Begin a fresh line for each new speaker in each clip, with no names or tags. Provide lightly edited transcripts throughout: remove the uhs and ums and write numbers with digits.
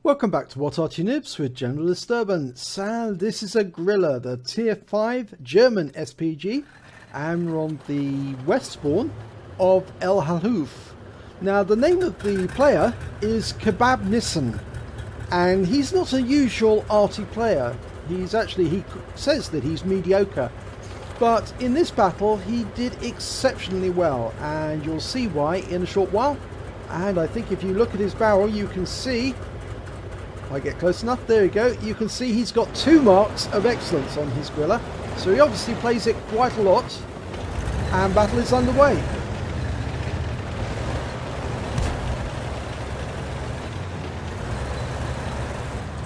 Welcome back to What Arty Noobs with General Disturbance, and this is a Grille, the Tier 5 German SPG, and we're on the west spawn of El Halluf. Now the name of the player is Kebabnissen, and he's not a usual Arty player. He says that he's mediocre, but in this battle he did exceptionally well, and you'll see why in a short while. And I think if you look at his barrel you can see, if I get close enough, there you go, you can see he's got 2 marks of excellence on his Grille, so he obviously plays it quite a lot, and battle is underway.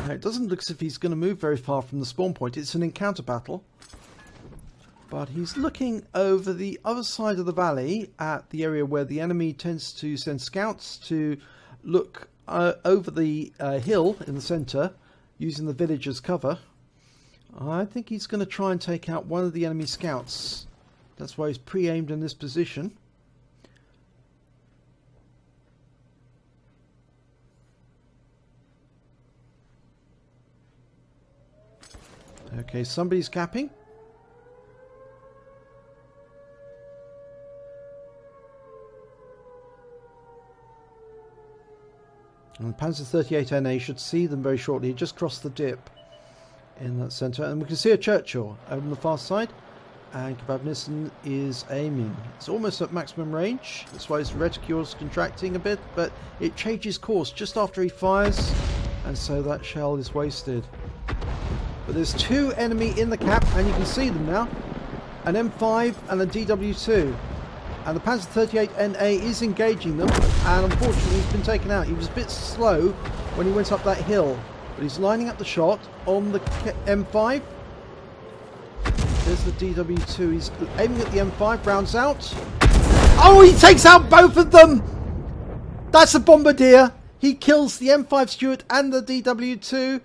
Now, it doesn't look as if he's going to move very far from the spawn point. It's an encounter battle, but he's looking over the other side of the valley at the area where the enemy tends to send scouts to look over the hill in the centre, using the village as cover. I think he's going to try and take out one of the enemy scouts. That's why he's pre-aimed in this position. Okay, somebody's capping. And Panzer 38 NA should see them very shortly. He just crossed the dip in that centre, and we can see a Churchill over on the far side, and Kebabnissen is aiming. It's almost at maximum range. That's why his reticule's contracting a bit, but it changes course just after he fires, and so that shell is wasted. But there's 2 enemy in the cap, and you can see them now, an M5 and a DW2. And the Panzer 38 NA is engaging them, and unfortunately he's been taken out. He was a bit slow when he went up that hill, but he's lining up the shot on the M5. There's the DW2, he's aiming at the M5, rounds out. Oh, he takes out both of them! That's a Bombardier! He kills the M5 Stuart and the DW2.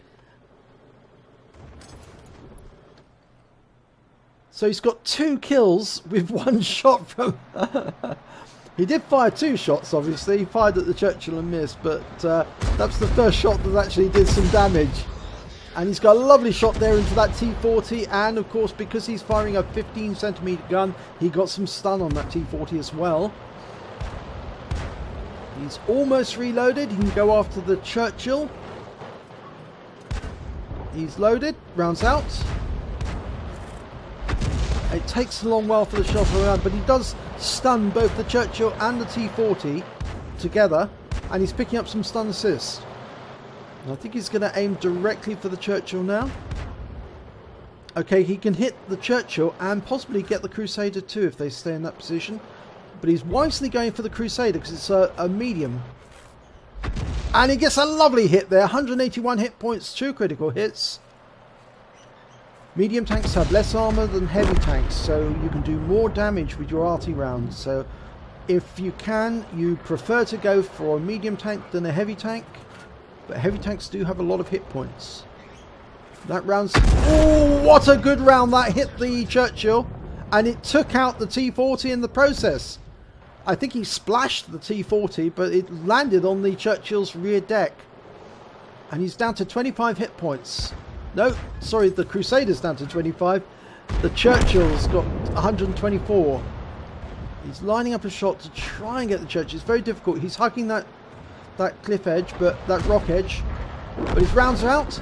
So he's got 2 kills with 1 shot from... He did fire 2 shots, obviously. He fired at the Churchill and missed, but that's the first shot that actually did some damage. And he's got a lovely shot there into that T40, and of course, because he's firing a 15cm gun, he got some stun on that T40 as well. He's almost reloaded. He can go after the Churchill. He's loaded, rounds out. It takes a long while for the shot around, but he does stun both the Churchill and the T40 together, and he's picking up some stun assists. And I think he's going to aim directly for the Churchill now. Okay, he can hit the Churchill and possibly get the Crusader too if they stay in that position, but he's wisely going for the Crusader because it's a medium. And he gets a lovely hit there, 181 hit points, 2 critical hits. Medium tanks have less armour than heavy tanks, so you can do more damage with your Arty rounds. So if you can, you prefer to go for a medium tank than a heavy tank, but heavy tanks do have a lot of hit points. That round's... Oh, what a good round! That hit the Churchill, and it took out the T40 in the process. I think he splashed the T40, but it landed on the Churchill's rear deck, and he's down to 25 hit points. No, sorry, the Crusader's down to 25. The Churchill's got 124. He's lining up a shot to try and get the Churchill. It's very difficult. He's hugging that cliff edge, but that rock edge. But his rounds are out.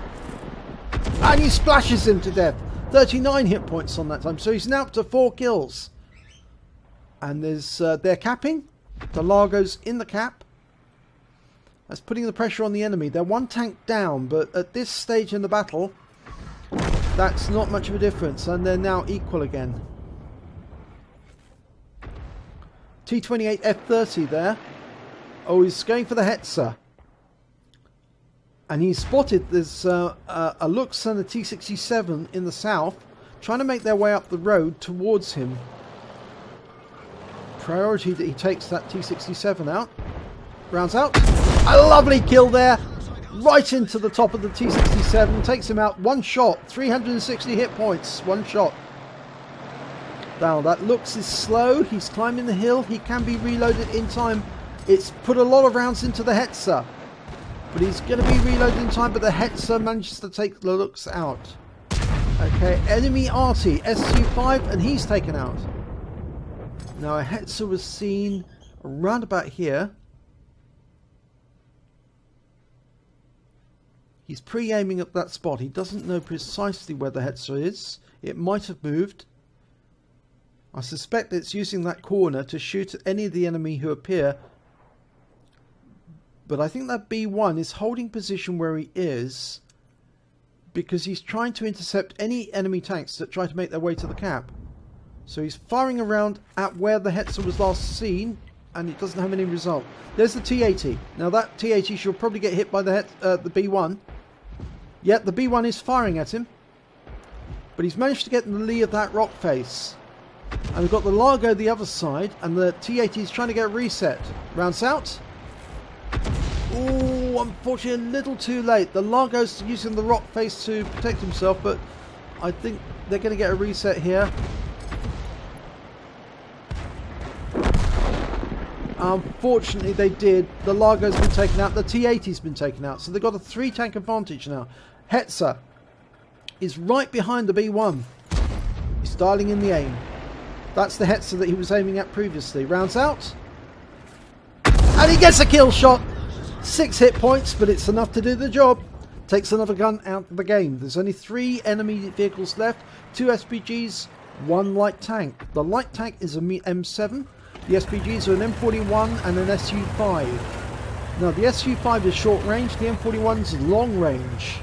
And he splashes him to death. 39 hit points on that time. So he's now up to 4 kills. And there's they're capping. The Largo's in the cap. That's putting the pressure on the enemy. They're 1 tank down, but at this stage in the battle, that's not much of a difference, and they're now equal again. T28 F30 there. Oh, he's going for the Hetzer. And he's spotted there's a Lux and a T67 in the south, trying to make their way up the road towards him. Priority that he takes that T67 out. Rounds out. A lovely kill there. Right into the top of the T67. Takes him out. 1 shot. 360 hit points. 1 shot. Now that Lux is slow. He's climbing the hill. He can be reloaded in time. It's put a lot of rounds into the Hetzer. But he's going to be reloaded in time, but the Hetzer manages to take the looks out. Okay, enemy Arty, SU5, and he's taken out. Now a Hetzer was seen around about here. He's pre-aiming at that spot. He doesn't know precisely where the Hetzer is. It might have moved. I suspect it's using that corner to shoot at any of the enemy who appear. But I think that B1 is holding position where he is because he's trying to intercept any enemy tanks that try to make their way to the cap. So he's firing around at where the Hetzer was last seen, and it doesn't have any result. There's the T-80. Now that T-80 should probably get hit by the B1. Yet the B1 is firing at him. But he's managed to get in the lee of that rock face. And we've got the Largo the other side, and the T-80 is trying to get reset. Rounds out. Oh, unfortunately a little too late. The Largo's using the rock face to protect himself, but I think they're going to get a reset here. Unfortunately they did. The Largo's been taken out. The T-80's been taken out. So they've got a 3-tank advantage now. Hetzer is right behind the B1. He's dialing in the aim. That's the Hetzer that he was aiming at previously. Rounds out. And he gets a kill shot. 6 hit points, but it's enough to do the job. Takes another gun out of the game. There's only 3 enemy vehicles left. 2 SPGs, 1 light tank. The light tank is an M7. The SPGs are an M41 and an SU5. Now the SU5 is short range, the M41 is long range.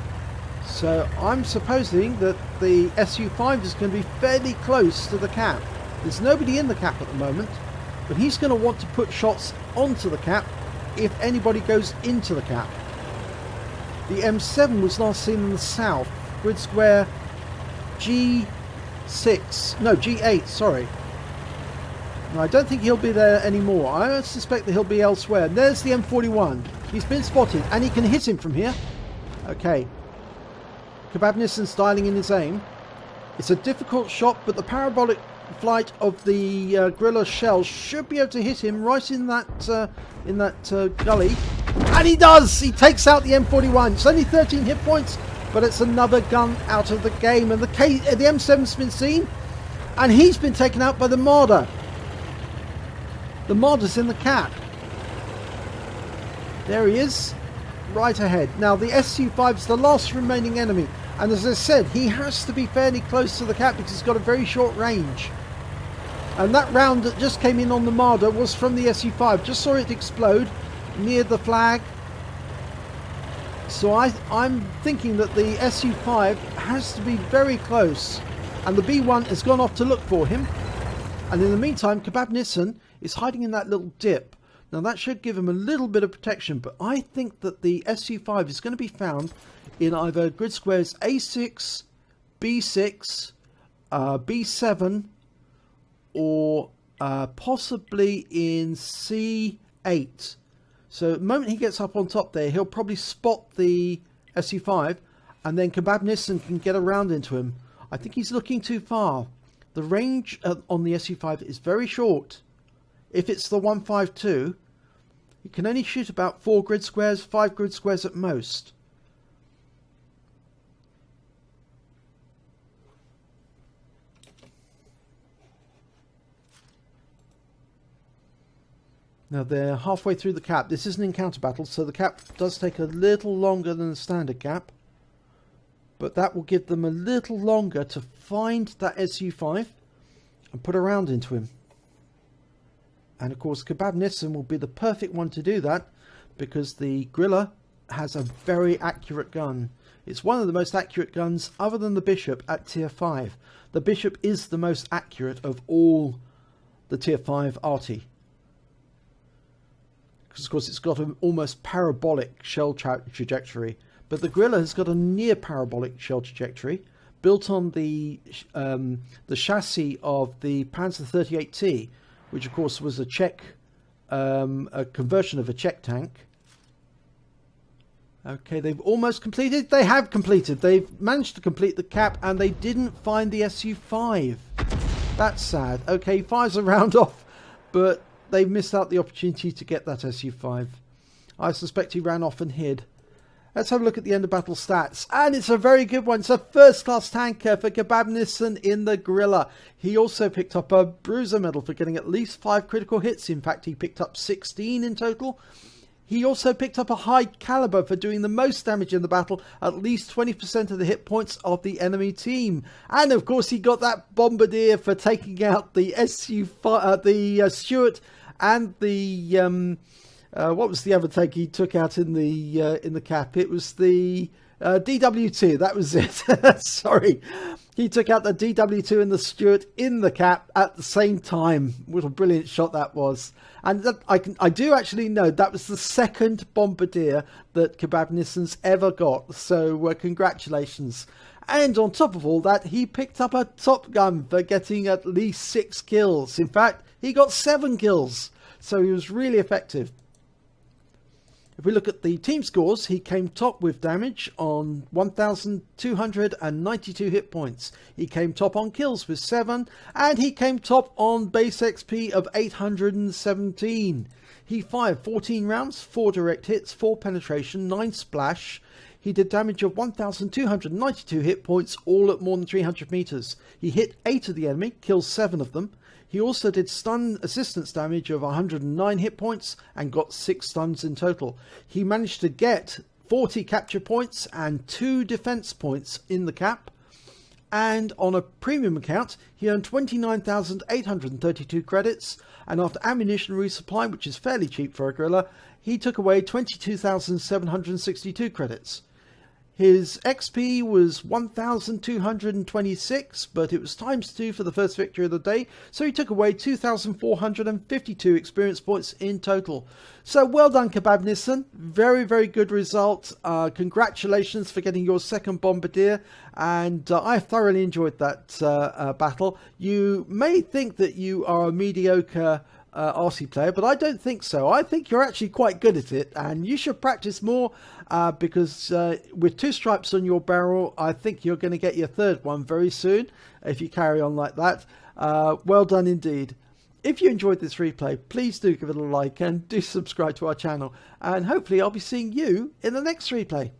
So I'm supposing that the SU5 is going to be fairly close to the cap. There's nobody in the cap at the moment, but he's going to want to put shots onto the cap if anybody goes into the cap. The M7 was last seen in the south, grid square G8, sorry. No, I don't think he'll be there anymore. I suspect that he'll be elsewhere. There's the M41. He's been spotted, and he can hit him from here. Okay. Kebabnissen's dialing in his aim. It's a difficult shot, but the parabolic flight of the Grille shell should be able to hit him right in that gully. And he does! He takes out the M41. It's only 13 hit points, but it's another gun out of the game. And the M7's been seen, and he's been taken out by the Marder. The Marder's in the cap. There he is, right ahead. Now the SU5 is the last remaining enemy, and as I said, he has to be fairly close to the cap because he's got a very short range. And that round that just came in on the Marder was from the SU5. Just saw it explode near the flag. So I'm thinking that the SU5 has to be very close, and the B1 has gone off to look for him. And in the meantime, Kebabnissen is hiding in that little dip. Now that should give him a little bit of protection, but I think that the SU5 is going to be found in either grid squares A6, B6, B7, or possibly in C8. So the moment he gets up on top there, he'll probably spot the SU5, and then Kebabnissen can get around into him. I think he's looking too far. The range on the SU5 is very short. If it's the 152, you can only shoot about 4 grid squares, 5 grid squares at most. Now they're halfway through the cap. This is an encounter battle, so the cap does take a little longer than the standard cap. But that will give them a little longer to find that SU5 and put a round into him. And of course Kebabnissen will be the perfect one to do that, because the Grille has a very accurate gun. It's one of the most accurate guns other than the Bishop at tier 5. The Bishop is the most accurate of all the tier 5 Arty. Because of course it's got an almost parabolic shell trajectory. But the Grille has got a near parabolic shell trajectory, built on the chassis of the Panzer 38T, which of course was a Czech, a conversion of a Czech tank. Okay, they've almost completed. They have completed. They've managed to complete the cap, and they didn't find the SU5. That's sad. Okay, he fires a round off, but they've missed out the opportunity to get that SU5. I suspect he ran off and hid. Let's have a look at the end of battle stats. And it's a very good one. It's a first-class tanker for Kebabnissen in the Grille. He also picked up a bruiser medal for getting at least 5 critical hits. In fact, he picked up 16 in total. He also picked up a High Calibre for doing the most damage in the battle, at least 20% of the hit points of the enemy team. And of course, he got that Bombardier for taking out the Stuart and the what was the other tank he took out in the cap? It was the DW2. That was it. Sorry, he took out the DW2 and the Stuart in the cap at the same time. What a brilliant shot that was! And that, I do actually know that was the second Bombardier that Kebabnissen's ever got. So congratulations. And on top of all that, he picked up a Top Gun for getting at least 6 kills. In fact, he got 7 kills. So he was really effective. If we look at the team scores, he came top with damage on 1,292 hit points. He came top on kills with 7, and he came top on base XP of 817. He fired 14 rounds, 4 direct hits, 4 penetration, 9 splash. He did damage of 1,292 hit points, all at more than 300 meters. He hit 8 of the enemy, killed 7 of them. He also did stun assistance damage of 109 hit points and got 6 stuns in total. He managed to get 40 capture points and 2 defense points in the cap. And on a premium account, he earned 29,832 credits. And after ammunition resupply, which is fairly cheap for a Grille, he took away 22,762 credits. His XP was 1,226, but it was ×2 for the first victory of the day, so he took away 2,452 experience points in total. So well done, Kebabnissen. Very, very good result. Congratulations for getting your second Bombardier, and I thoroughly enjoyed that battle. You may think that you are a mediocre Arty player, but I don't think so. I think you're actually quite good at it, and you should practice more because with 2 stripes on your barrel, I think you're going to get your 3rd one very soon if you carry on like that. Well done indeed. If you enjoyed this replay, please do give it a like and do subscribe to our channel, and hopefully I'll be seeing you in the next replay.